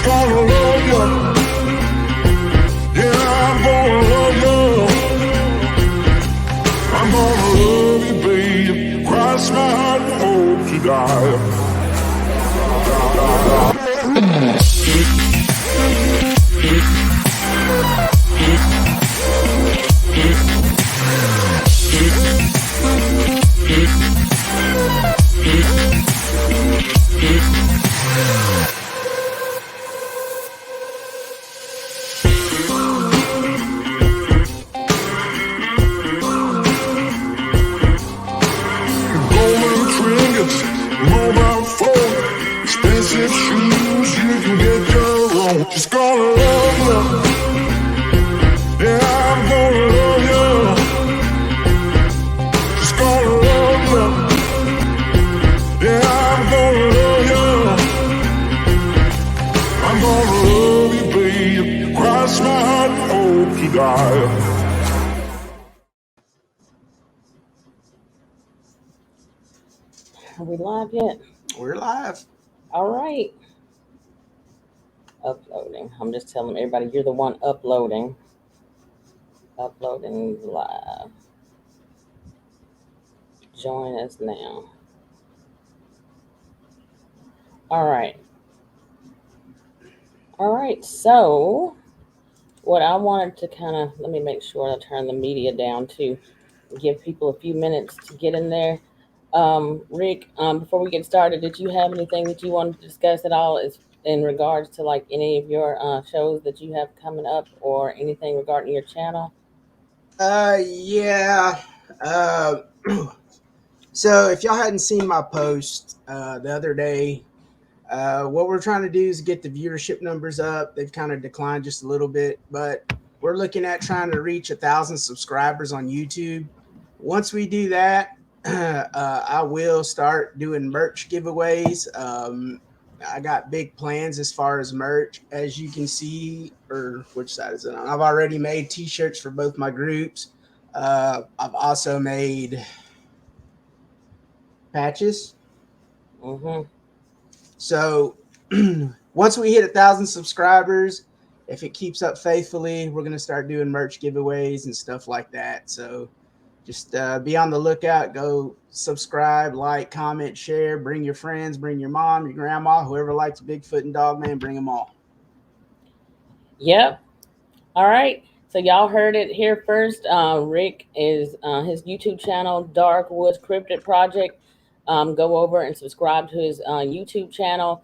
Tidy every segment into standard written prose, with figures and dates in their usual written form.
gonna love you. Yeah, I'm gonna love you. I'm gonna love you, babe. Cross my heart and hope to die. Golden trinkets, mobile phone, expensive shoes, you can get your own. She's gonna love you. Yeah, I'm gonna love you. She's gonna love you. Yeah, I'm gonna love you. I'm gonna love you, babe. Cross my heart and hope to die. Are we live yet? We're live. All right. Uploading. I'm just telling everybody you're the one uploading. Uploading live. Join us now. All right. All right. So, what I wanted to kind of, let me make sure I turn the media down to give people a few minutes to get in there. Rick, before we get started, did you have anything that you wanted to discuss at all as in regards to like any of your shows that you have coming up or anything regarding your channel? Yeah. Uh, so if y'all hadn't seen my post the other day, what we're trying to do is get the viewership numbers up. They've kind of declined just a little bit, but we're looking at trying to reach 1,000 subscribers on YouTube. Once we do that, I will start doing merch giveaways. I got big plans as far as merch, as you can see, or which side is it on? I've already made t-shirts for both my groups. I've also made patches. Mm-hmm. So once we hit 1,000 subscribers, if it keeps up faithfully, we're going to start doing merch giveaways and stuff like that. So just be on the lookout. Go subscribe, like, comment, share. Bring your friends, bring your mom, your grandma, whoever likes Bigfoot and Dogman, bring them all. Yep. All right. So y'all heard it here first. Rick is his YouTube channel, Dark Woods Cryptid Project. Go over and subscribe to his YouTube channel.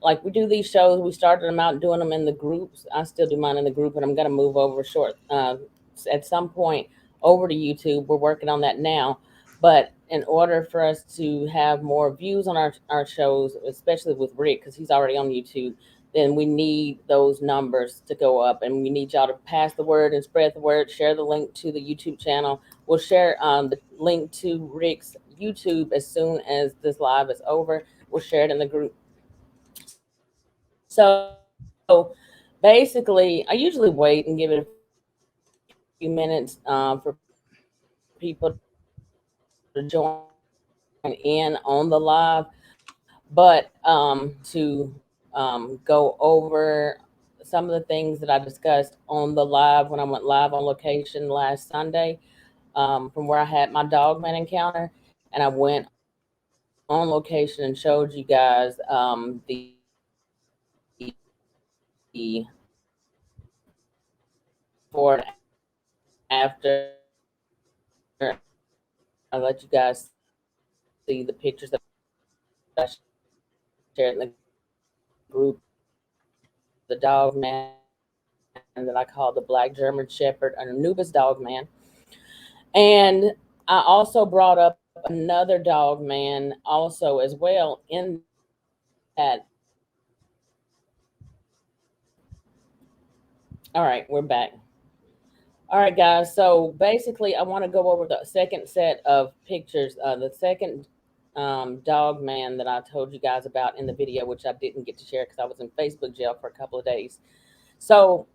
Like we do these shows, we started them out doing them in the groups. I still do mine in the group, and I'm gonna move over at some point over to YouTube. We're working on that now. But in order for us to have more views on our shows, especially with Rick, because he's already on YouTube, then we need those numbers to go up, and we need y'all to pass the word and spread the word. Share the link to the YouTube channel. We'll share the link to Rick's YouTube as soon as this live is over. We'll share it in the group. So basically, I usually wait and give it a few minutes for people to join in on the live. But to go over some of the things that I discussed on the live when I went live on location last Sunday, from where I had my Dogman encounter, and I went on location and showed you guys the before and after. I let you guys see the pictures that I shared in the group. The Dogman that I call the Black German Shepherd, an Anubis Dogman. And I also brought up another Dogman also as well in that. All right, we're back. All right, guys. So basically, I want to go over the second set of pictures, the second dog man that I told you guys about in the video, which I didn't get to share because I was in Facebook jail for a couple of days. So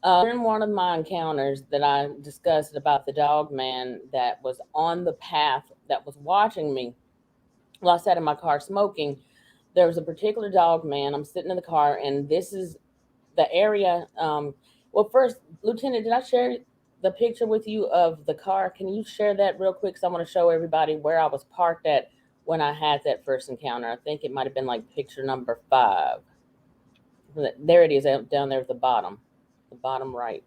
during one of my encounters that I discussed about the dog man that was on the path that was watching me while I sat in my car smoking, there was a particular dog man. I'm sitting in the car, and this is the area. Well, first, Lieutenant, did I share the picture with you of the car? Can you share that real quick? Because I want to show everybody where I was parked at when I had that first encounter. I think it might have been like picture number 5. There it is down there at the bottom right.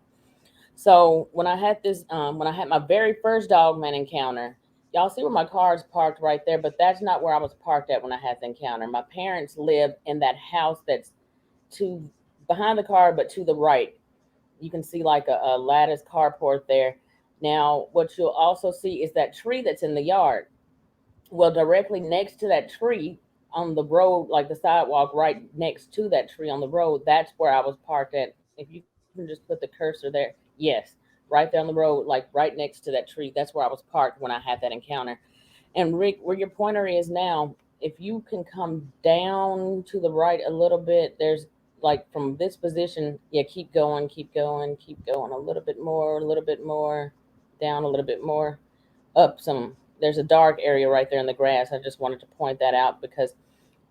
So when I had my very first dogman encounter, y'all see where my car is parked right there, but that's not where I was parked at when I had the encounter. My parents live in that house that's to behind the car, but to the right. You can see like a lattice carport there. Now, what you'll also see is that tree that's in the yard. Well, directly next to that tree on the road, like the sidewalk right next to that tree on the road, that's where I was parked at. If you can just put the cursor there, yes, right there on the road, like right next to that tree, that's where I was parked when I had that encounter. And Rick, where your pointer is now, if you can come down to the right a little bit, there's like from this position, yeah, keep going, keep going, keep going a little bit more, down a little bit more, up some. There's a dark area right there in the grass. I just wanted to point that out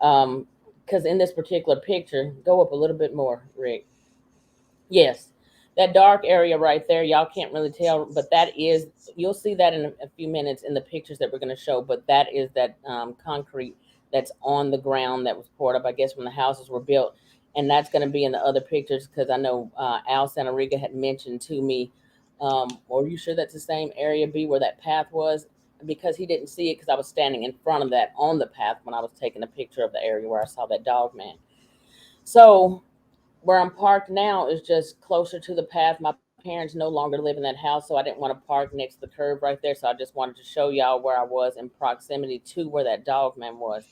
um, because in this particular picture, go up a little bit more, Rick. Yes, that dark area right there, y'all can't really tell, but that is, you'll see that in a few minutes in the pictures that we're going to show, but that is that concrete that's on the ground that was poured up, I guess, when the houses were built. And that's going to be in the other pictures because I know Al Santoriga had mentioned to me, are you sure that's the same area B where that path was? Because he didn't see it because I was standing in front of that on the path when I was taking a picture of the area where I saw that dog man. So where I'm parked now is just closer to the path. My parents no longer live in that house, so I didn't want to park next to the curb right there. So I just wanted to show y'all where I was in proximity to where that dog man was.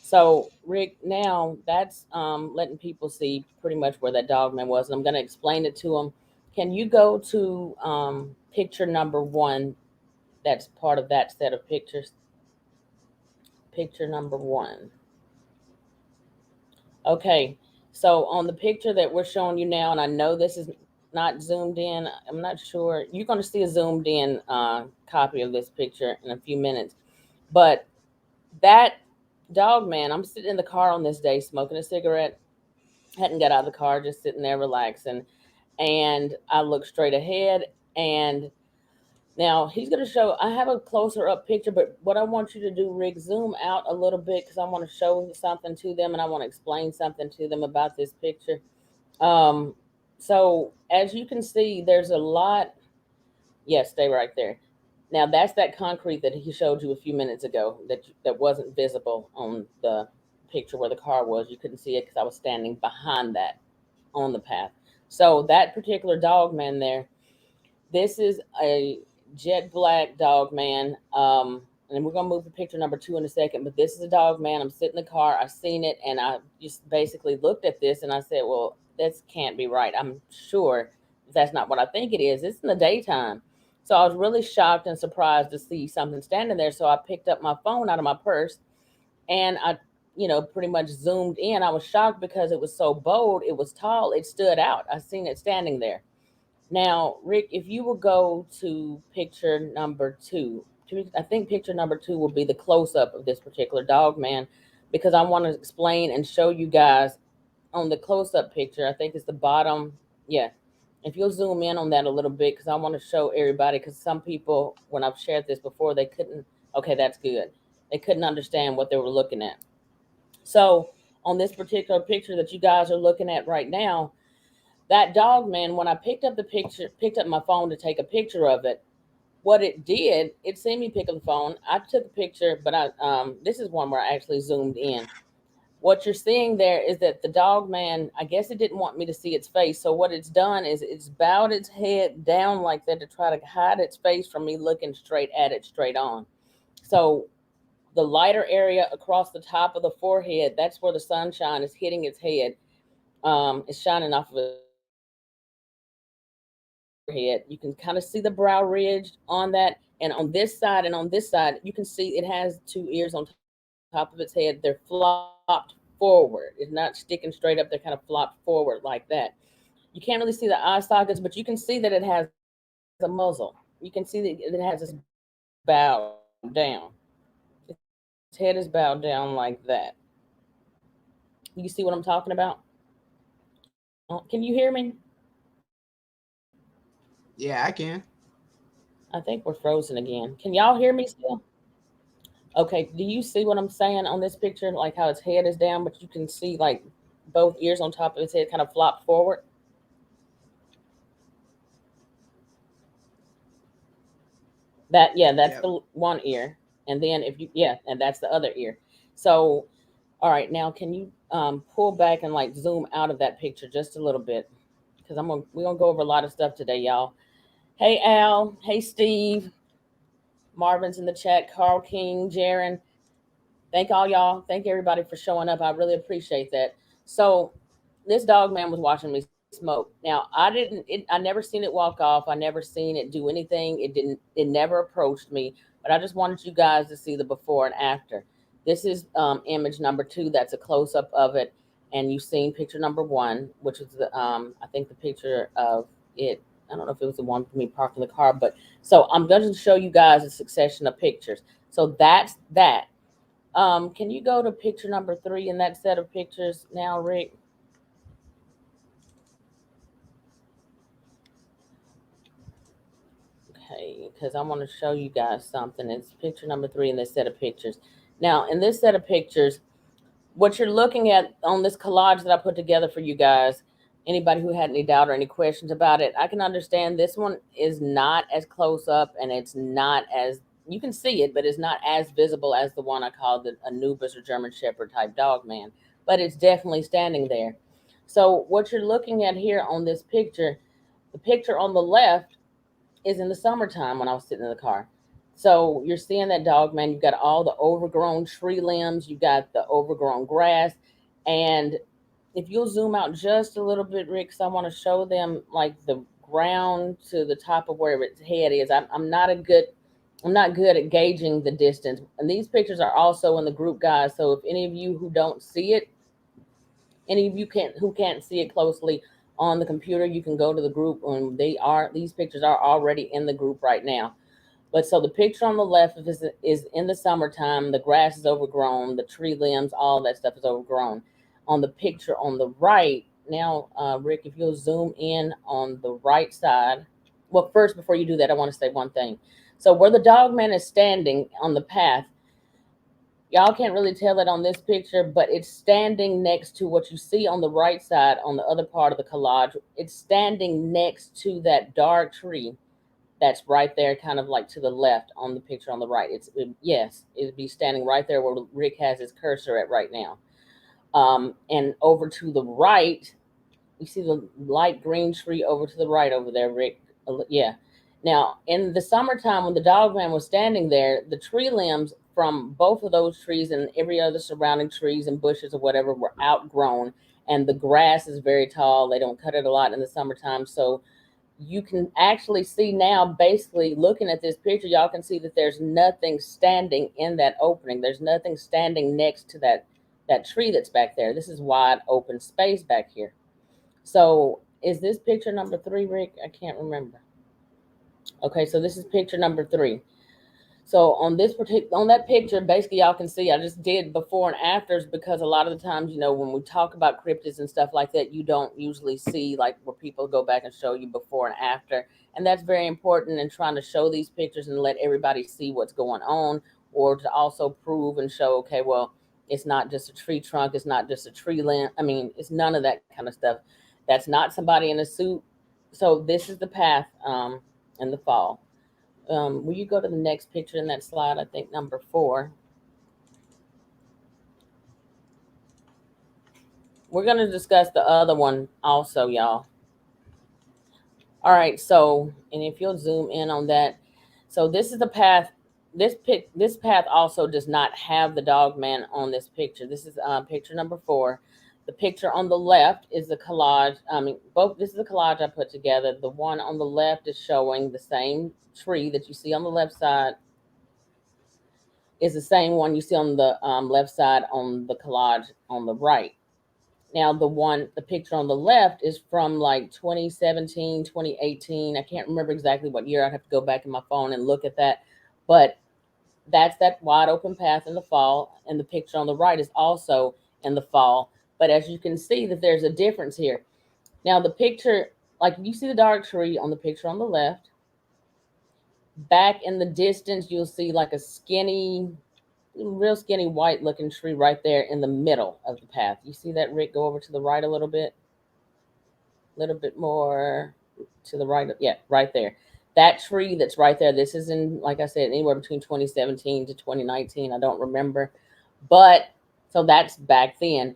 So Rick, now that's letting people see pretty much where that dog man was, and I'm going to explain it to them. Can you go to picture number 1? That's part of that set of pictures. Picture number 1. Okay, so on the picture that we're showing you now, and I know this is not zoomed in, I'm not sure. You're going to see a zoomed in copy of this picture in a few minutes. But that dog man, I'm sitting in the car on this day smoking a cigarette, hadn't got out of the car, just sitting there relaxing. And I look straight ahead, and now he's going to show. I have a closer up picture, but what I want you to do, Rick, zoom out a little bit because I want to show something to them and I want to explain something to them about this picture. Um, so as you can see, there's a lot. Yes, stay right there. Now that's that concrete that he showed you a few minutes ago that wasn't visible on the picture where the car was. You couldn't see it because I was standing behind that on the path. So that particular dog man there, this is a jet black dog man. And we're gonna move to picture number 2 in a second. But this is a dog man. I'm sitting in the car. I seen it, and I just basically looked at this and I said, "Well, this can't be right. I'm sure that's not what I think it is. It's in the daytime." So I was really shocked and surprised to see something standing there. So I picked up my phone out of my purse and I, pretty much zoomed in. I was shocked because it was so bold. It was tall. It stood out. I seen it standing there. Now, Rick, if you will go to picture number 2, I think picture number 2 will be the close up of this particular dog man because I want to explain and show you guys on the close up picture. I think it's the bottom. Yeah. If you'll zoom in on that a little bit, because I want to show everybody, because some people, when I've shared this before, they couldn't. Okay, that's good. They couldn't understand what they were looking at. So, on this particular picture that you guys are looking at right now, that dog man, when I picked up my phone to take a picture of it, what it did, it seen me pick up the phone. I took a picture, but this is one where I actually zoomed in. What you're seeing there is that the dog man, I guess it didn't want me to see its face. So what it's done is it's bowed its head down like that to try to hide its face from me looking straight at it straight on. So the lighter area across the top of the forehead, that's where the sunshine is hitting its head. It's shining off of its forehead. You can kind of see the brow ridge on that. And on this side and on this side, you can see it has 2 ears on top of its head. They're flopped forward. It's not sticking straight up. They're kind of flopped forward like that. You can't really see the eye sockets, but you can see that it has a muzzle. You can see that it has its head is bowed down. Its head is bowed down like that. You see what I'm talking about? Can you hear me? Yeah, I can. I think we're frozen again. Can y'all hear me still? Okay, do you see what I'm saying on this picture? Like how its head is down, but you can see like both ears on top of its head kind of flop forward. That, yeah, that's Yep. the one ear. And then if you, yeah, and that's the other ear. So, all right, now can you pull back and like zoom out of that picture just a little bit? Because we're gonna go over a lot of stuff today, y'all. Hey Al, hey Steve, Marvin's in the chat, Carl King, Jaron. Thank all y'all. Thank everybody for showing up. I really appreciate that. So this dog man was watching me smoke. Now I never seen it walk off. I never seen it do anything. It never approached me. But I just wanted you guys to see the before and after. This is image number 2. That's a close up of it. And you've seen picture number 1, which is the I think the picture of it. I don't know if it was the one for me parking the car, but so I'm going to show you guys a succession of pictures. So that's that. Can you go to picture number 3 in that set of pictures now, Rick? Okay, because I want to show you guys something. It's picture number 3 in this set of pictures. Now, in this set of pictures, what you're looking at on this collage that I put together for you guys, anybody who had any doubt or any questions about it, I can understand this one is not as close up and it's not as, you can see it, but it's not as visible as the one I called the Anubis or German Shepherd type dog man, but it's definitely standing there. So what you're looking at here on this picture, the picture on the left is in the summertime when I was sitting in the car. So you're seeing that dog man. You've got all the overgrown tree limbs. You've got the overgrown grass. And if you'll zoom out just a little bit, Rick, because I want to show them like the ground to the top of where its head is. I'm not good at gauging the distance. And these pictures are also in the group, guys. So if any of you who don't see it, any of you can't see it closely on the computer, you can go to the group, and these pictures are already in the group right now. But so the picture on the left is in the summertime. The grass is overgrown, the tree limbs, all that stuff is overgrown. On the picture on the right, now, Rick, if you'll zoom in on the right side. Well, first, before you do that, I want to say one thing. So where the dog man is standing on the path, y'all can't really tell it on this picture, but it's standing next to what you see on the right side on the other part of the collage. It's standing next to that dark tree that's right there, kind of like to the left on the picture on the right. Yes, it'd be standing right there where Rick has his cursor at right now. And over to the right, you see the light green tree over to the right over there, Rick. Yeah. Now, in the summertime, when the dog man was standing there, the tree limbs from both of those trees and every other surrounding trees and bushes or whatever were outgrown, and the grass is very tall. They don't cut it a lot in the summertime, so you can actually see now, basically looking at this picture, y'all can see that there's nothing standing in that opening. There's nothing standing next to that tree that's back there. This is wide open space back here. So is this picture number 3, Rick? I can't remember. Okay, so this is picture number 3. So on that picture, basically y'all can see I just did before and afters, because a lot of the times, when we talk about cryptids and stuff like that, you don't usually see like where people go back and show you before and after. And that's very important in trying to show these pictures and let everybody see what's going on, or to also prove and show, okay, well, it's not just a tree trunk, it's not just a tree limb. I mean, it's none of that kind of stuff. That's not somebody in a suit. So this is the path in the fall. Will you go to the next picture in that slide? I think number 4. We're going to discuss the other one also, y'all. All right. So, and if you'll zoom in on that, so this is the path. This path also does not have the dog man on this picture. This is picture number 4. The picture on the left is the collage. I mean, both. This is the collage I put together. The one on the left is showing the same tree that you see on the left side is the same one you see on the left side on the collage on the right. Now, the picture on the left is from like 2017, 2018. I can't remember exactly what year. I'd have to go back in my phone and look at that. But that's that wide open path in the fall. And the picture on the right is also in the fall. But as you can see that there's a difference here. Now the picture, like you see the dark tree on the picture on the left. Back in the distance, you'll see like a skinny, real skinny white looking tree right there in the middle of the path. You see that, Rick? Go over to the right a little bit more to the right. Yeah, right there. That tree that's right there. This is in, like I said, anywhere between 2017 to 2019. I don't remember, but so that's back then.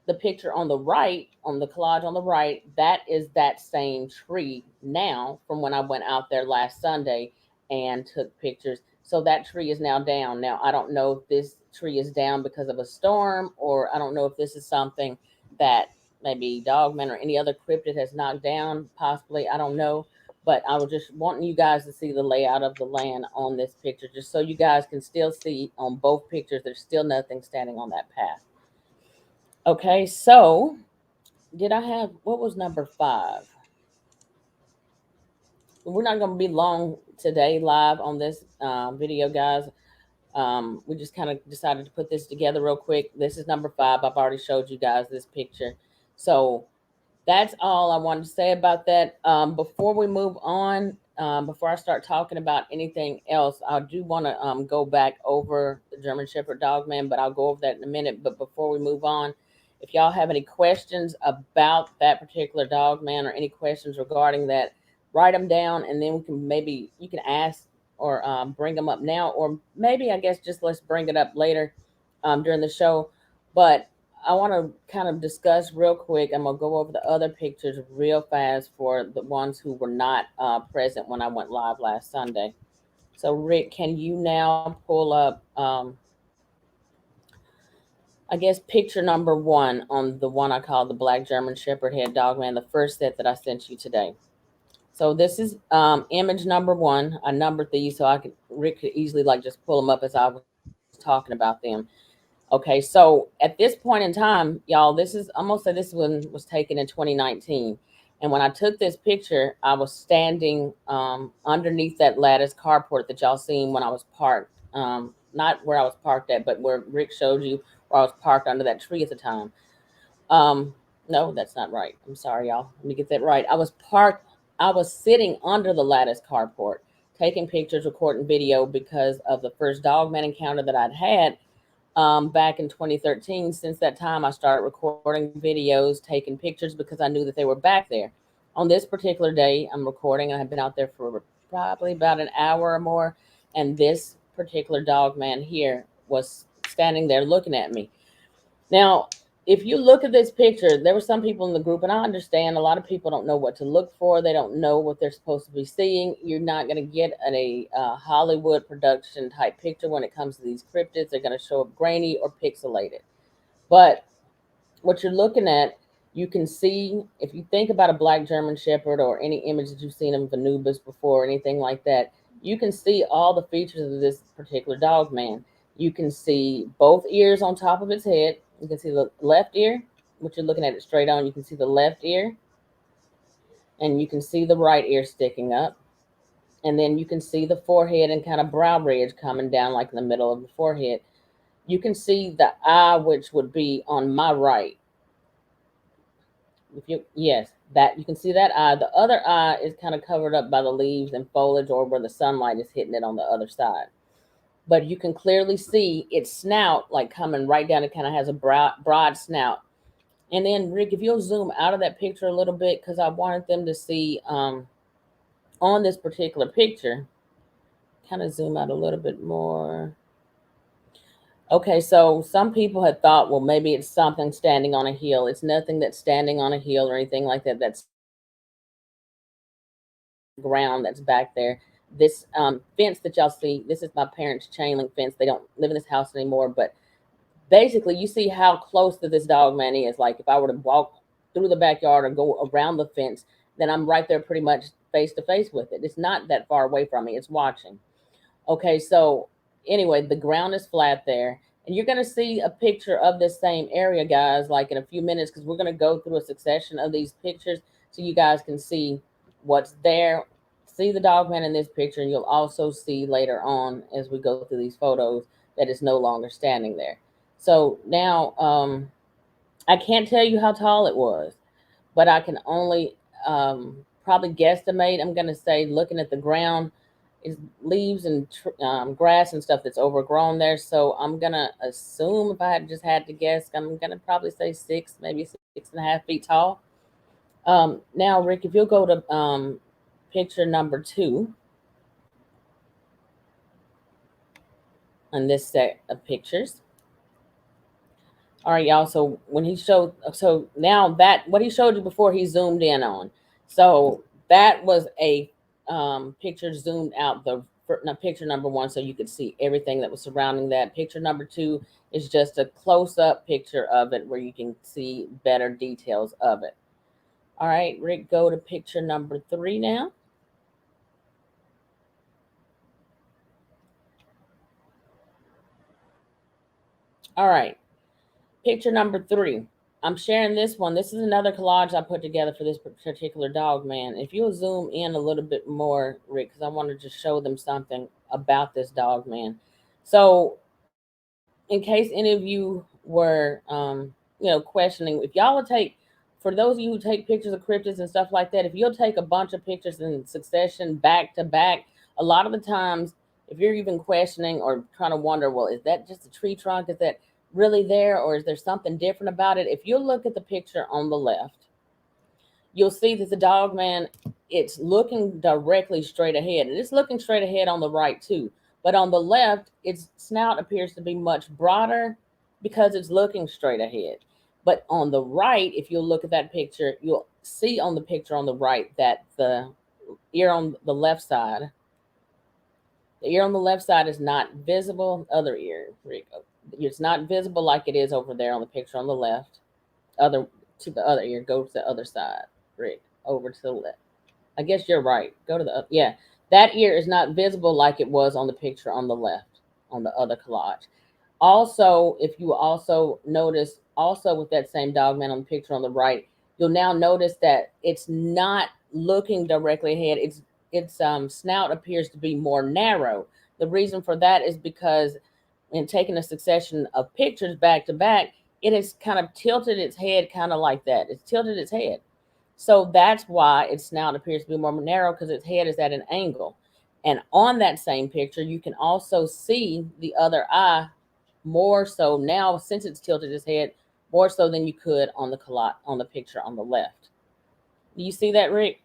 The picture on the right, on the collage on the right, that is that same tree now from when I went out there last Sunday and took pictures. So that tree is now down. Now, I don't know if this tree is down because of a storm, or I don't know if this is something that maybe Dogman or any other cryptid has knocked down, possibly. I don't know. But I was just wanting you guys to see the layout of the land on this picture, just so you guys can still see on both pictures, there's still nothing standing on that path. Okay, so did I have what was number 5? We're not going to be long today live on this video, guys. We just kind of decided to put this together real quick. This is number 5. I've already showed you guys this picture. So that's all I wanted to say about that. Before we move on, before I start talking about anything else, I do want to go back over the German Shepherd Dogman, but I'll go over that in a minute. But before we move on, if y'all have any questions about that particular Dogman or any questions regarding that, write them down, and then we can maybe you can ask or bring them up now, or maybe I guess just let's bring it up later during the show. But I want to kind of discuss real quick. I'm going to go over the other pictures real fast for the ones who were not present when I went live last Sunday. So, Rick, can you now pull up, I guess, picture number 1 on the one I call the Black German Shepherd Head Dogman, the first set that I sent you today? So this is image number 1. I numbered these so Rick could easily like just pull them up as I was talking about them. Okay, so at this point in time, y'all, this is, I'm gonna say this one was taken in 2019. And when I took this picture, I was standing underneath that lattice carport that y'all seen when I was parked. Not where I was parked at, but where Rick showed you where I was parked under that tree at the time. No, that's not right. I'm sorry, y'all. Let me get that right. I was sitting under the lattice carport, taking pictures, recording video because of the first Dogman encounter that I'd had back in 2013. Since that time, I started recording videos, taking pictures because I knew that they were back there. On this particular day, I'm recording, and I've been out there for probably about an hour or more, and this particular dog man here was standing there looking at me. Now, if you look at this picture, there were some people in the group, and I understand a lot of people don't know what to look for. They don't know what they're supposed to be seeing. You're not going to get a Hollywood production type picture when it comes to these cryptids. They're going to show up grainy or pixelated. But what you're looking at, you can see, if you think about a black German Shepherd or any image that you've seen of Anubis before or anything like that, you can see all the features of this particular dog man. You can see both ears on top of its head. You can see the left ear, which you're looking at it straight on. You can see the left ear, and you can see the right ear sticking up. And then you can see the forehead and kind of brow ridge coming down like in the middle of the forehead. You can see the eye, which would be on my right. If you yes, that you can see that eye. The other eye is kind of covered up by the leaves and foliage, or where the sunlight is hitting it on the other side. But you can clearly see its snout like coming right down. It kind of has a broad snout. And then, Rick, if you'll zoom out of that picture a little bit, because I wanted them to see on this particular picture, kind of zoom out a little bit more. Okay, so some people had thought, well, maybe it's something standing on a hill. It's nothing that's standing on a hill or anything like that. That's ground that's back there. This fence that y'all see, this is my parents' chain link fence. They don't live in this house anymore, but basically, you see how close to this dog man is. Like if I were to walk through the backyard or go around the fence, then I'm right there pretty much face to face with it. It's not that far away from me. It's watching. Okay, so anyway, the ground is flat there. And you're going to see a picture of this same area, guys, like in a few minutes, because we're going to go through a succession of these pictures so you guys can see what's there. See the dog man in this picture, and you'll also see later on as we go through these photos that it's no longer standing there. So now I can't tell you how tall it was, but I can only probably guesstimate. I'm going to say, looking at the ground, is leaves and grass and stuff that's overgrown there. So I'm going to assume, if I had just had to guess, I'm going to probably say six, maybe 6.5 feet tall. Now, Rick, if you'll go to picture number two on this set of pictures. All right, y'all. So when he showed, so now that what he showed you before, he zoomed in on. So that was a picture zoomed out the picture number one, so you could see everything that was surrounding that. Picture number two is just a close up picture of it, where you can see better details of it. All right, Rick, go to picture number three now. All right, picture number three. I'm sharing this one. This is another collage I put together for this particular dog, man. If you'll zoom in a little bit more, Rick, because I wanted to show them something about this dog, man. So, in case any of you were, questioning, if y'all would take, for those of you who take pictures of cryptids and stuff like that, if you'll take a bunch of pictures in succession, back to back, a lot of the times, if you're even questioning or trying to wonder, well, is that just a tree trunk? Is that really there, or is there something different about it? If you look at the picture on the left, you'll see that the dog man, it's looking directly straight ahead, and it's looking straight ahead on the right too. But on the left, its snout appears to be much broader because it's looking straight ahead. But on the right, if you'll look at that picture, you'll see on the picture on the right that the ear on the left side, the ear on the left side is not visible. Other ear, Rico, it's not visible like it is over there on the picture on the left. Other to the other ear, go to the other side, Rick, over to the left. I guess you're right. Go to the yeah. That ear is not visible like it was on the picture on the left, on the other collage. Also, if you also notice, also with that same dog man on the picture on the right, you'll now notice that it's not looking directly ahead. Its snout appears to be more narrow. The reason for that is because in taking a succession of pictures back to back, it has kind of tilted its head, kind of like that. It's tilted its head. So that's why its snout appears to be more narrow, because its head is at an angle. And on that same picture, you can also see the other eye more so now, since it's tilted its head, more so than you could on the picture on the left. Do you see that, Rick?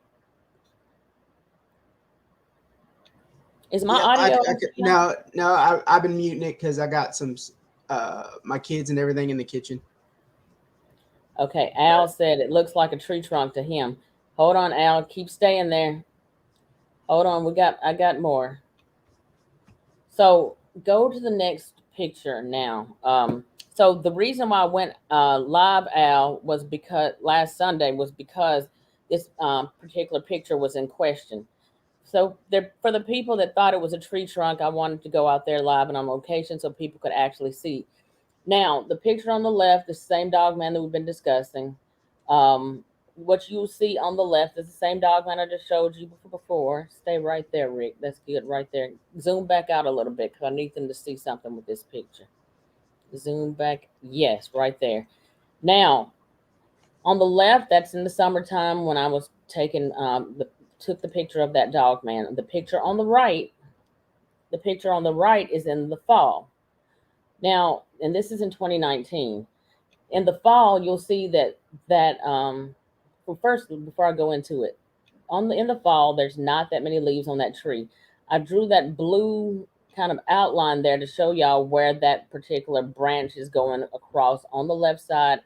Is my Yep, audio? no, no, I've been muting it because I got some my kids and everything in the kitchen. Okay, Al said it looks like a tree trunk to him. Hold on, Al. Keep staying there. Hold on. I got more. So go to the next picture now. So the reason why I went live, Al, was because last Sunday was because this particular picture was in question. So there, for the people that thought it was a tree trunk, I wanted to go out there live and on location so people could actually see. Now, the picture on the left, the same dog man that we've been discussing. What you see on the left is the same dog man I just showed you before. Stay right there, Rick. That's good right there. Zoom back out a little bit because I need them to see something with this picture. Zoom back. Yes, right there. Now, on the left, that's in the summertime when I was taking took the picture of that dog man. The picture on the right is in the fall. Now, and this is in 2019. In the fall, you'll see that well, first, before I go into it, in the fall, there's not that many leaves on that tree. I drew that blue kind of outline there to show y'all where that particular branch is going across on the left side,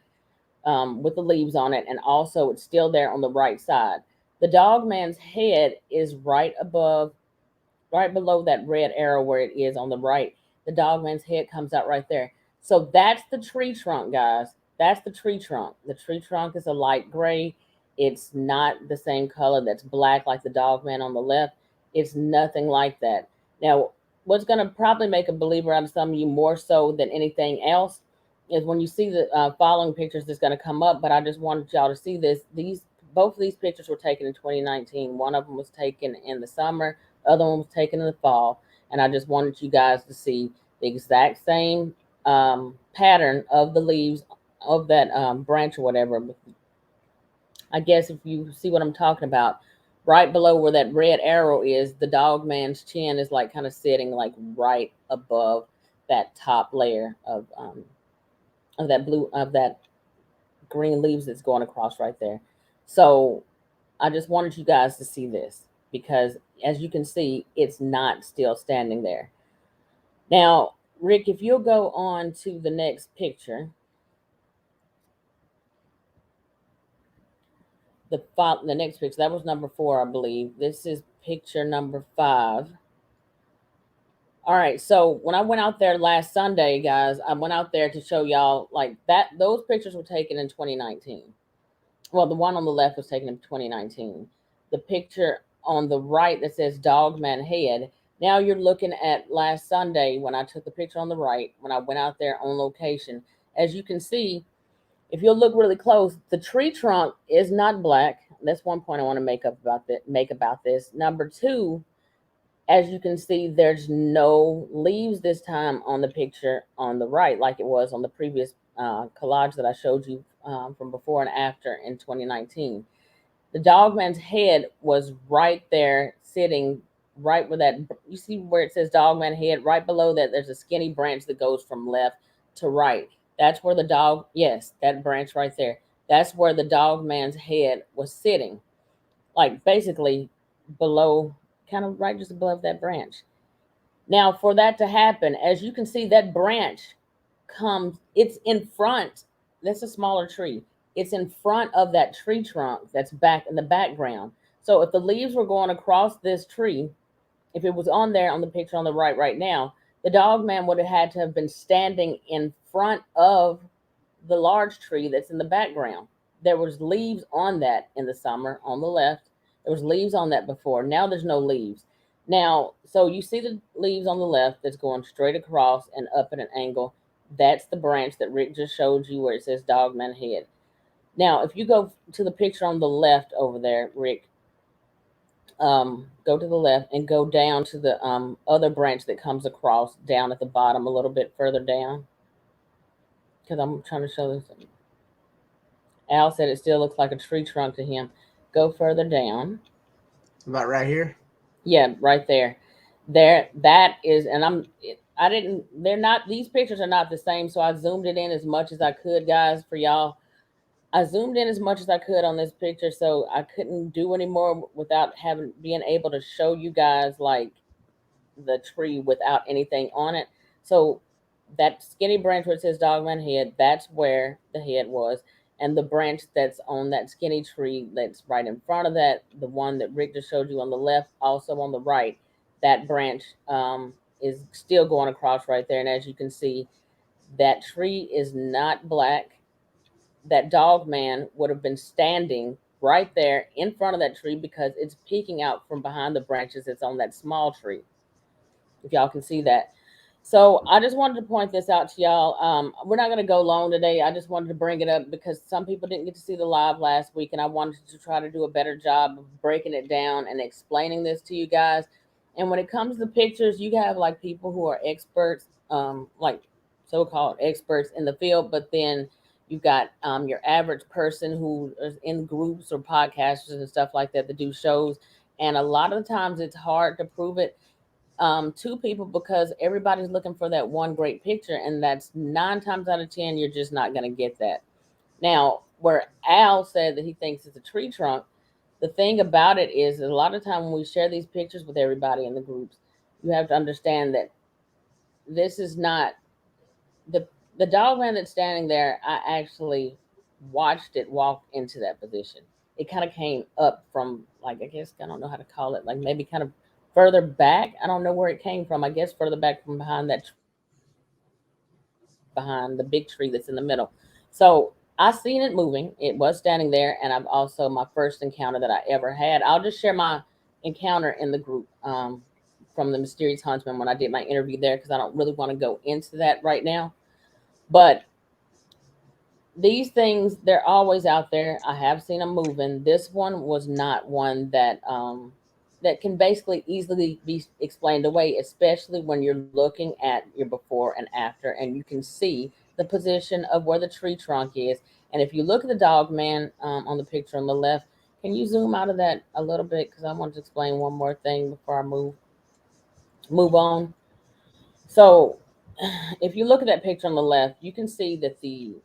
with the leaves on it, and also it's still there on the right side. The dog man's head is right below that red arrow where it is on the right. The dogman's head comes out right there. So that's the tree trunk, guys. That's the tree trunk. The tree trunk is a light gray. It's not the same color that's black like the dogman on the left. It's nothing like that. Now, what's going to probably make a believer out of some of you more so than anything else is when you see the following pictures that's going to come up. But I just wanted y'all to see this. Both of these pictures were taken in 2019. One of them was taken in the summer. Other one was taken in the fall, and I just wanted you guys to see the exact same pattern of the leaves branch or whatever. I guess if you see what I'm talking about, right below where that red arrow is, the dog man's chin is like kind of sitting like right above that top layer of that blue of that green leaves that's going across right there. So I just wanted you guys to see this because as you can see, it's not still standing there. Now, Rick, if you'll go on to the next picture, the next picture, that was number 4, I believe. This is picture number 5. All right, so when I went out there last Sunday, guys, I went out there to show y'all like that. Those pictures were taken in 2019. Well, the one on the left was taken in 2019. The picture on the right that says Dogman Head. Now you're looking at last Sunday when I took the picture on the right, when I went out there on location. As you can see, if you'll look really close, the tree trunk is not black. That's one point I want to make about this. Number 2, as you can see, there's no leaves this time on the picture on the right, like it was on the previous collage that I showed you from before and after in 2019. The dogman's head was right there, sitting right where that you see where it says dogman head. Right below that, there's a skinny branch that goes from left to right. That's where the dog, yes, that branch right there. That's where the dogman's head was sitting, like basically below, kind of right just above that branch. Now, for that to happen, as you can see, that branch comes, it's in front. That's a smaller tree. It's in front of that tree trunk that's back in the background. So if the leaves were going across this tree, if it was on there on the picture on the right now, the dog man would have had to have been standing in front of the large tree that's in the background. There was leaves on that in the summer on the left. There was leaves on that before. Now there's no leaves. Now, so you see the leaves on the left that's going straight across and up at an angle. That's the branch that Rick just showed you where it says Dogman Head. Now, if you go to the picture on the left over there, Rick, go to the left and go down to the other branch that comes across down at the bottom a little bit further down. Because I'm trying to show this. Al said it still looks like a tree trunk to him. Go further down. About right here. Yeah, right there. There, that is, and I didn't, they're not, these pictures are not the same. So I zoomed it in as much as I could, guys, for y'all. I zoomed in as much as I could on this picture. So I couldn't do any more without being able to show you guys like the tree without anything on it. So that skinny branch where it says Dogman Head, that's where the head was. And the branch that's on that skinny tree that's right in front of that, the one that Rick just showed you on the left, also on the right, that branch is still going across right there. And as you can see, that tree is not black. That dog man would have been standing right there in front of that tree because it's peeking out from behind the branches that's on that small tree, if y'all can see that. So I just wanted to point this out to y'all. We're not going to go long today. I just wanted to bring it up because some people didn't get to see the live last week, and I wanted to try to do a better job of breaking it down and explaining this to you guys. And when it comes to pictures, you have like people who are experts, like so-called experts in the field, but then you've got your average person who is in groups or podcasters and stuff like that that do shows. And a lot of the times it's hard to prove it to people because everybody's looking for that one great picture, and that's 9 times out of 10 you're just not going to get that. Now, where Al said that he thinks it's a tree trunk, the thing about it is that a lot of time when we share these pictures with everybody in the groups, you have to understand that this is not the dog man that's standing there. I actually watched it walk into that position. It kind of came up from, like, I guess I don't know how to call it, like maybe kind of further back. I don't know where it came from. I guess further back from behind that behind the big tree that's in the middle. So I seen it moving. It was standing there, and I've also my first encounter that I ever had. I'll just share my encounter in the group from the Mysterious Huntsman when I did my interview there because I don't really want to go into that right now. But these things, they're always out there. I have seen them moving. This one was not one that can basically easily be explained away, especially when you're looking at your before and after, and you can see the position of where the tree trunk is. And if you look at the dog man on the picture on the left, can you zoom out of that a little bit? Because I want to explain one more thing before I move on. So, if you look at that picture on the left, you can see that the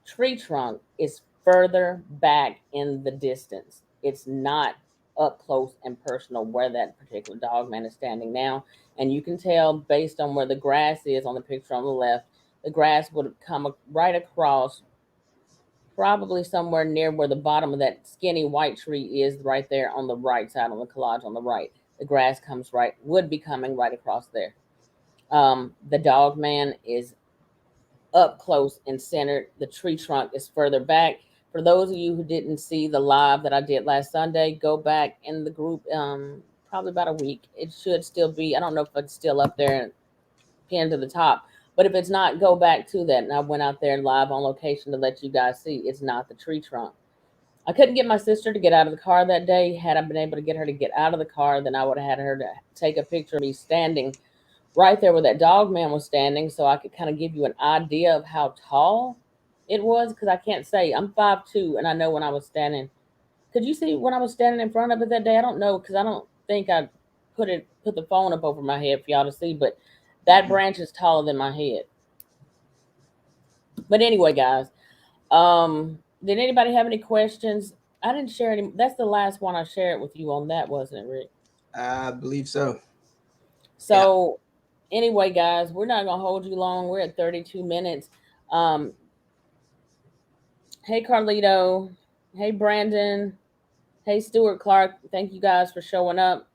tree trunk is further back in the distance. It's not up close and personal where that particular dog man is standing now. And you can tell based on where the grass is on the picture on the left, the grass would come right across, probably somewhere near where the bottom of that skinny white tree is, right there on the right side on the collage on the right. The grass comes right, would be coming right across there. The dog man is up close and centered. The tree trunk is further back. For those of you who didn't see the live that I did last Sunday, go back in the group. Probably about a week. It should still be. I don't know if it's still up there, pinned to the top. But if it's not, go back to that. And I went out there live on location to let you guys see it's not the tree trunk. I couldn't get my sister to get out of the car that day. Had I been able to get her to get out of the car, then I would have had her to take a picture of me standing right there where that dog man was standing, so I could kind of give you an idea of how tall it was. Because I can't say I'm 5'2", and I know when I was standing. Could you see when I was standing in front of it that day? I don't know because I don't think I put the phone up over my head for y'all to see, but that branch is taller than my head. But anyway, guys, did anybody have any questions? I didn't share any. That's the last one I shared with you on that, wasn't it, Rick? I believe so. Yeah. So anyway, guys, we're not gonna hold you long. We're at 32 minutes. Um, hey Carlito, hey Brandon, hey Stuart Clark. Thank you guys for showing up.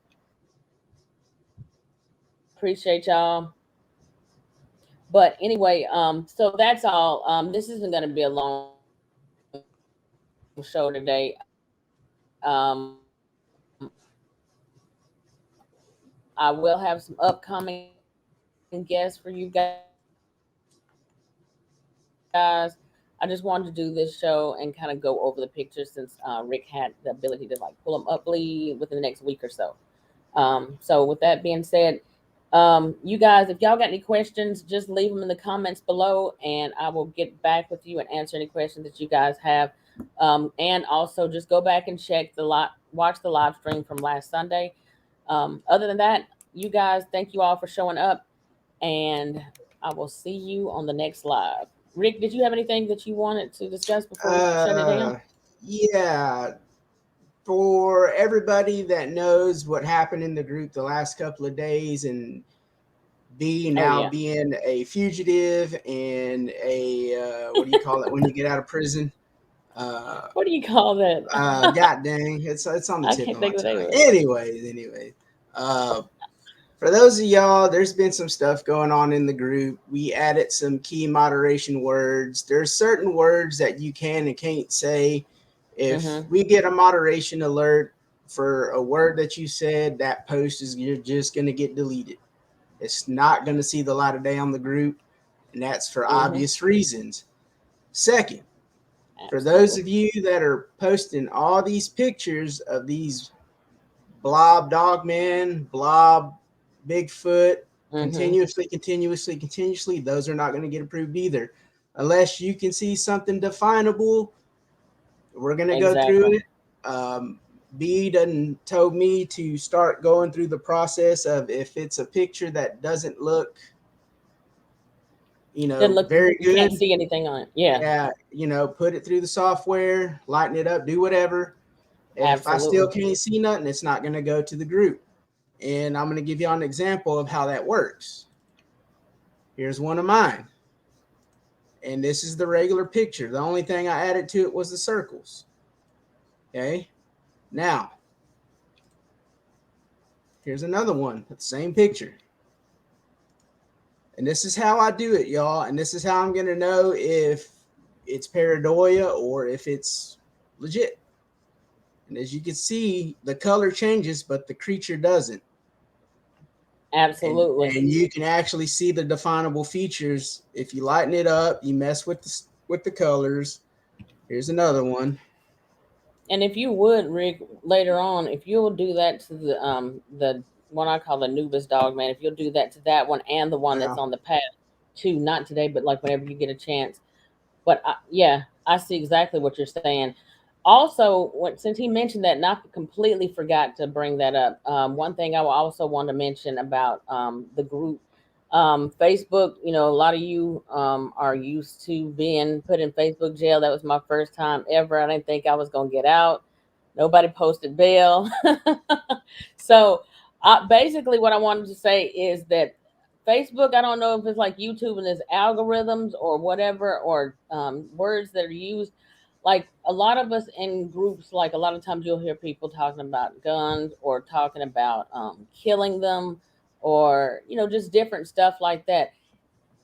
Appreciate y'all. But anyway, so that's all. This isn't gonna be a long show today. I will have some upcoming guests for you guys. I just wanted to do this show and kind of go over the pictures since Rick had the ability to like pull them up within the next week or so. So with that being said, you guys, if y'all got any questions, just leave them in the comments below, and I will get back with you and answer any questions that you guys have. And also, just go back and check watch the live stream from last Sunday. Other than that, you guys, thank you all for showing up, and I will see you on the next live. Rick, did you have anything that you wanted to discuss before we shut it down? Yeah. For everybody that knows what happened in the group the last couple of days, and B Oh now yeah. being a fugitive and a what do you call it when you get out of prison? Uh, What do you call that? God dang, it's on the I tip can't of my think of the name tongue. of it. Anyways, uh, for those of y'all, there's been some stuff going on in the group. We added some key moderation words. There's certain words that you can and can't say. If Mm-hmm. we get a moderation alert for a word that you said, that post is you're just gonna get deleted. It's not gonna see the light of day on the group, and that's for Mm-hmm. obvious reasons. Second, for those Absolutely. of you that are posting all these pictures of these blob dogman, blob Bigfoot, Mm-hmm. continuously, those are not going to get approved either. Unless you can see something definable, we're going to go through Exactly. it. Um, B done told me to start going through the process of if it's a picture that doesn't look, Didn't look. very You can't good, see anything on it. Yeah. yeah, put it through the software, lighten it up, do whatever. If I still Absolutely. can't see nothing, it's not going to go to the group. And I'm going to give you an example of how that works. Here's one of mine. And this is the regular picture. The only thing I added to it was the circles. Okay. Now, here's another one, the same picture. And this is how I do it, y'all. And this is how I'm going to know if it's pareidoia or if it's legit. And as you can see, the color changes, but the creature doesn't. Absolutely. And you can actually see the definable features if you lighten it up, you mess with the colors. Here's another one. And if you would, Rick, later on, if you'll do that to the one I call the Nubis dog man, if you'll do that to that one and the one that's Wow. on the path too. Not today, but like whenever you get a chance. But yeah, I see exactly what you're saying. Also, since he mentioned that, not completely forgot to bring that up. One thing I will also want to mention about the group Facebook. You know, a lot of you are used to being put in Facebook jail. That was my first time ever. I didn't think I was gonna get out. Nobody posted bail. So, basically, what I wanted to say is that Facebook, I don't know if it's like YouTube and its algorithms or whatever, or words that are used. Like a lot of us in groups, like a lot of times you'll hear people talking about guns or talking about killing them, or just different stuff like that.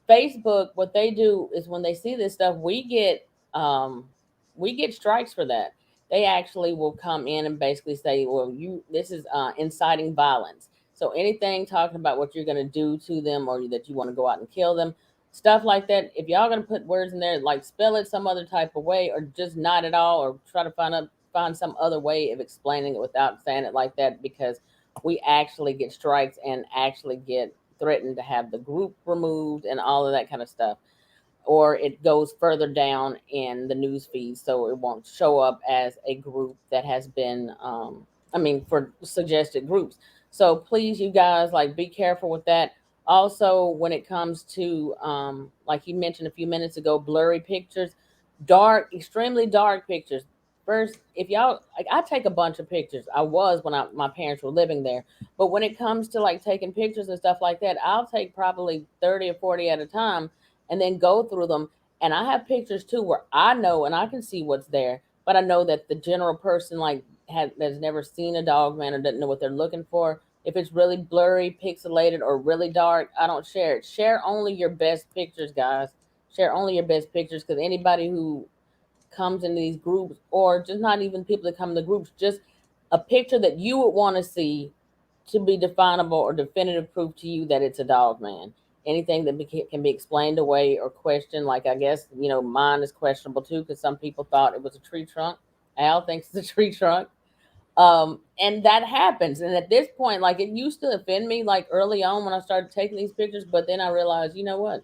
Facebook, what they do is when they see this stuff, um we get strikes for that. They actually will come in and basically say, "Well, this is inciting violence." So anything talking about what you're going to do to them or that you want to go out and kill them, stuff like that. If y'all going to put words in there, like spell it some other type of way, or just not at all, or try to find some other way of explaining it without saying it like that, because we actually get strikes and actually get threatened to have the group removed and all of that kind of stuff, or it goes further down in the news feed, so it won't show up as a group that has been for suggested groups. So please, you guys, like, be careful with that. Also, when it comes to like you mentioned a few minutes ago, blurry pictures, dark, extremely dark pictures. First, if y'all, like, I take a bunch of pictures. I was when my parents were living there. But when it comes to like taking pictures and stuff like that, I'll take probably 30 or 40 at a time and then go through them. And I have pictures too where I know and I can see what's there, but I know that the general person, like, has never seen a dog man or doesn't know what they're looking for. If it's really blurry, pixelated, or really dark, I don't share it. Share only your best pictures, guys. Share only your best pictures, because anybody who comes into these groups, or just not even people that come in the groups, just a picture that you would want to see to be definable or definitive proof to you that it's a dog man. Anything that can be explained away or questioned, like, I guess, mine is questionable too, because some people thought it was a tree trunk. Al thinks it's a tree trunk. And that happens. And at this point, like, it used to offend me, like, early on when I started taking these pictures, but then I realized, you know what?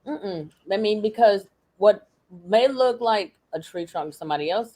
Mm-mm. I mean, because what may look like a tree trunk to somebody else,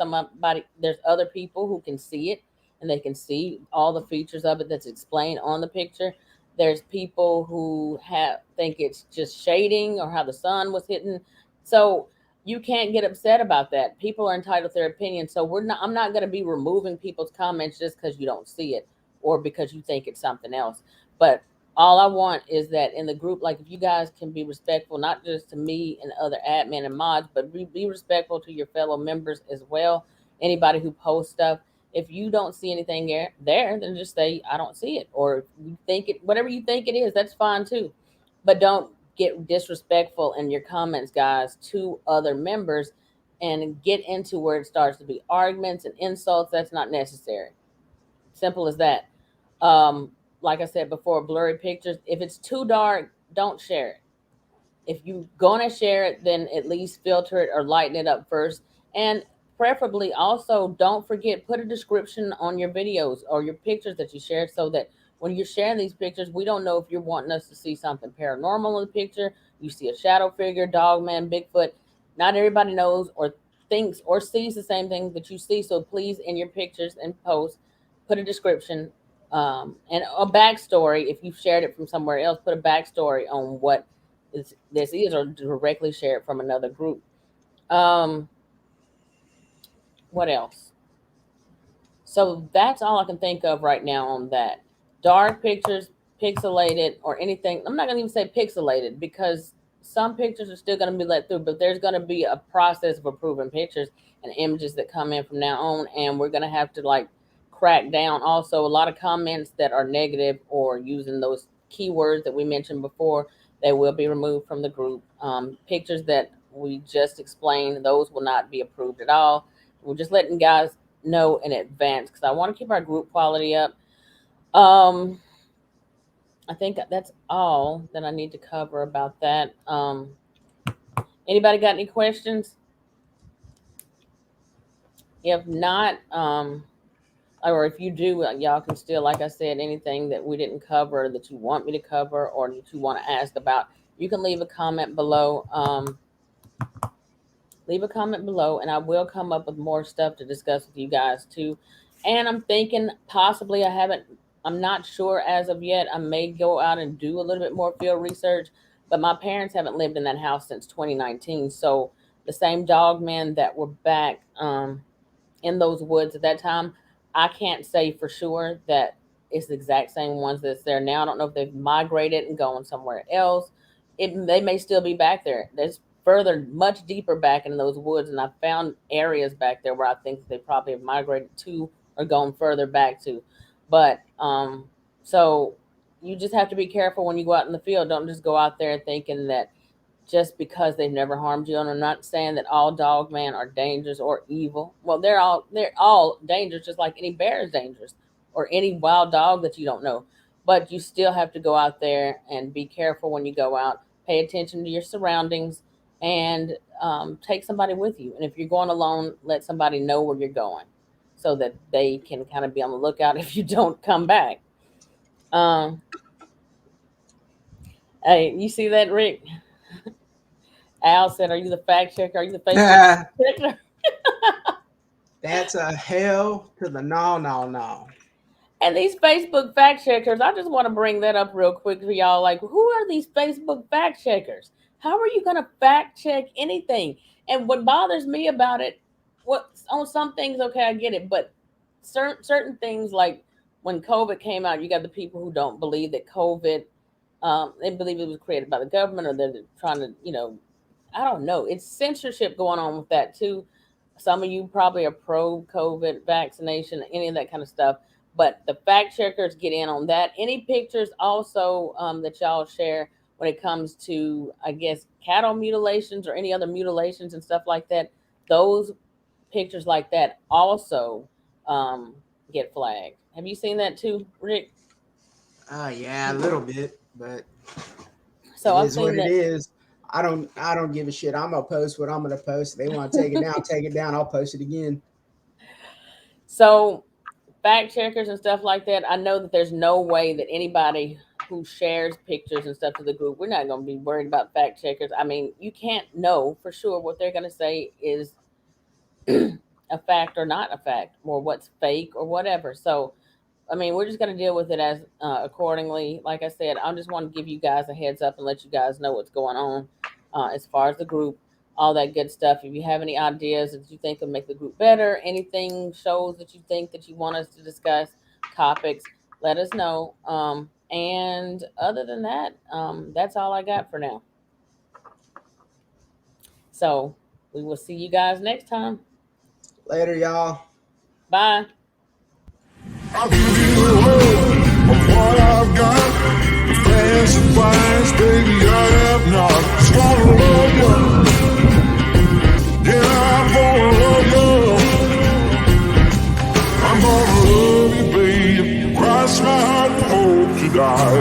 there's other people who can see it, and they can see all the features of it that's explained on the picture. There's people who have think it's just shading or how the sun was hitting. So you can't get upset about that. People are entitled to their opinion. So I'm not going to be removing people's comments just because you don't see it or because you think it's something else. But all I want is that in the group, like, if you guys can be respectful, not just to me and other admin and mods, but be respectful to your fellow members as well. Anybody who posts stuff, if you don't see anything there, then just say, I don't see it. Or if you think it, whatever you think it is, that's fine too. But don't get disrespectful in your comments, guys, to other members and get into where it starts to be arguments and insults. That's not necessary. Simple as that. Like I said before, blurry pictures. If it's too dark, don't share it. If you're gonna share it, then at least filter it or lighten it up first. And preferably also, don't forget, put a description on your videos or your pictures that you share, so that when you're sharing these pictures, we don't know if you're wanting us to see something paranormal in the picture, you see a shadow figure, dog man, Bigfoot. Not everybody knows or thinks or sees the same thing that you see. So please, in your pictures and posts, put a description, and a backstory. If you've shared it from somewhere else, put a backstory on what this is, or directly share it from another group. Um, what else? So that's all I can think of right now on that. Dark pictures, pixelated, or anything. I'm not going to even say pixelated, because some pictures are still going to be let through, but there's going to be a process of approving pictures and images that come in from now on. And we're going to have to, like, crack down. Also, a lot of comments that are negative or using those keywords that we mentioned before, they will be removed from the group. Pictures that we just explained, those will not be approved at all. We're just letting guys know in advance, because I want to keep our group quality up. Um, I think that's all that I need to cover about that. Anybody got any questions? If not, or if you do, y'all can still, like I said, anything that we didn't cover that you want me to cover or that you want to ask about, you can leave a comment below. Leave a comment below, and I will come up with more stuff to discuss with you guys too. And I'm thinking possibly I'm not sure as of yet. I may go out and do a little bit more field research, but my parents haven't lived in that house since 2019. So the same dogmen that were back in those woods at that time, I can't say for sure that it's the exact same ones that's there now. I don't know if they've migrated and going somewhere else. They may still be back there. There's further, much deeper back in those woods, and I found areas back there where I think they probably have migrated to or gone further back to. But so you just have to be careful when you go out in the field. Don't just go out there thinking that just because they've never harmed you. And I'm not saying that all dogmen are dangerous or evil. Well, they're all dangerous, just like any bear is dangerous or any wild dog that you don't know. But you still have to go out there and be careful when you go out. Pay attention to your surroundings and take somebody with you. And if you're going alone, let somebody know where you're going so that they can kind of be on the lookout if you don't come back. Hey, you see that, Rick? Al said, "Are you the fact checker? Are you the Facebook checker?" That's a hell to the no. And these Facebook fact checkers, I just want to bring that up real quick for y'all. Like, who are these Facebook fact checkers? How are you going to fact check anything? And what bothers me about it, what on some things, okay, I get it, but certain things like when COVID came out, you got the people who don't believe that COVID, they believe it was created by the government, or they're trying to, I don't know. It's censorship going on with that too. Some of you probably are pro COVID vaccination, any of that kind of stuff. But the fact checkers get in on that. Any pictures also that y'all share when it comes to, I guess, cattle mutilations or any other mutilations and stuff like that, those pictures like that also get flagged. Have you seen that too, Rick? Yeah, a little bit, but so it I've is what seen it that. is. I don't give a shit. I'm gonna post what I'm gonna post. If they want to take it down, take it down. I'll post it again. So fact checkers and stuff like that, I know that there's no way that anybody who shares pictures and stuff to the group, we're not going to be worried about fact checkers. I mean, you can't know for sure what they're going to say is a fact or not a fact, or what's fake or whatever. So I mean, we're just going to deal with it as accordingly. Like I said, I just want to give you guys a heads up and let you guys know what's going on as far as the group, all that good stuff. If you have any ideas that you think will make the group better, anything, shows that you think that you want us to discuss, topics, let us know. And other than that, that's all I got for now. So we will see you guys next time. Later, y'all. Bye. I'll give you the whole of what I've got. The fans and fines, baby, I have not. It's gonna love you. Yeah, I'm gonna love you. I'm gonna love you, baby. Cross my heart and hope to die.